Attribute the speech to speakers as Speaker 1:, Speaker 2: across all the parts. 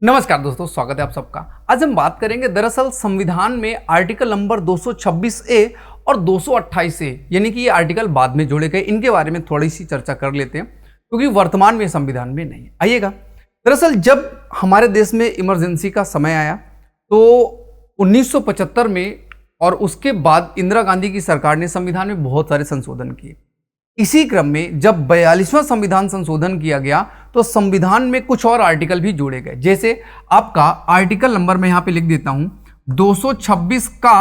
Speaker 1: नमस्कार दोस्तों, स्वागत है आप सबका। आज हम बात करेंगे दरअसल संविधान में आर्टिकल नंबर 226 ए और 228 ए, यानी कि ये आर्टिकल बाद में जोड़े गए, इनके बारे में थोड़ी सी चर्चा कर लेते हैं क्योंकि वर्तमान में संविधान में नहीं है। आइएगा, दरअसल जब हमारे देश में इमरजेंसी का समय आया तो 1975 में और उसके बाद इंदिरा गांधी की सरकार ने संविधान में बहुत सारे संशोधन किए। इसी क्रम में जब 42वां संविधान संशोधन किया गया तो संविधान में कुछ और आर्टिकल भी जोड़े गए, जैसे आपका आर्टिकल नंबर मैं यहां पे लिख देता हूं 226 का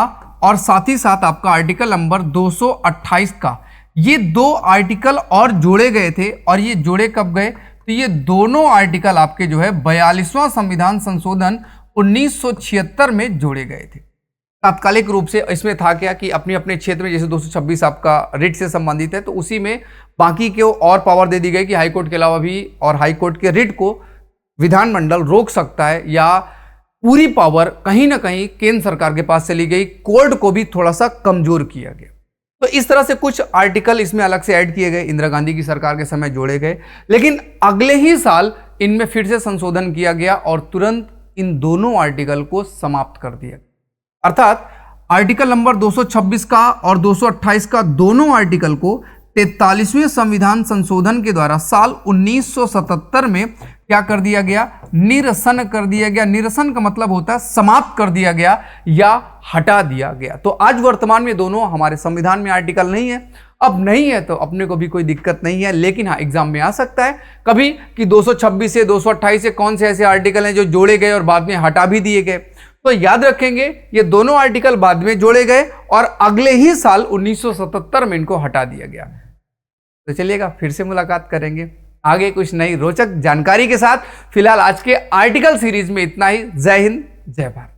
Speaker 1: और साथ ही साथ आपका आर्टिकल नंबर 228 का। ये दो आर्टिकल और जोड़े गए थे और ये जोड़े कब गए? तो ये दोनों आर्टिकल आपके जो है 42वां संविधान संशोधन 1976 में जोड़े गए थे। तात्कालिक रूप से इसमें था क्या कि अपने अपने क्षेत्र में, जैसे 226 आपका रिट से संबंधित है तो उसी में बाकी को और पावर दे दी गई कि हाईकोर्ट के अलावा भी और हाईकोर्ट के रिट को विधानमंडल रोक सकता है, या पूरी पावर कहीं ना कहीं केंद्र सरकार के पास चली गई। कोर्ट को भी थोड़ा सा कमजोर किया गया। तो इस तरह से कुछ आर्टिकल इसमें अलग से ऐड किए गए, इंदिरा गांधी की सरकार के समय जोड़े गए, लेकिन अगले ही साल इनमें फिर से संशोधन किया गया और तुरंत इन दोनों आर्टिकल को समाप्त कर दिया। अर्थात आर्टिकल नंबर 226 का और 228 का दोनों आर्टिकल को 43वें संविधान संशोधन के द्वारा साल 1977 में क्या कर दिया गया? निरसन कर दिया गया। निरसन का मतलब होता है समाप्त कर दिया गया या हटा दिया गया। तो आज वर्तमान में दोनों हमारे संविधान में आर्टिकल नहीं है। अब नहीं है तो अपने को भी कोई दिक्कत नहीं है, लेकिन हाँ, एग्जाम में आ सकता है कभी कि 226 से 228 से कौन से ऐसे आर्टिकल हैं जो जोड़े गए और बाद में हटा भी दिए गए। तो याद रखेंगे ये दोनों आर्टिकल बाद में जोड़े गए और अगले ही साल 1977 में इनको हटा दिया गया। तो चलिएगा, फिर से मुलाकात करेंगे आगे कुछ नई रोचक जानकारी के साथ। फिलहाल आज के आर्टिकल सीरीज में इतना ही। जय हिंद, जय भारत।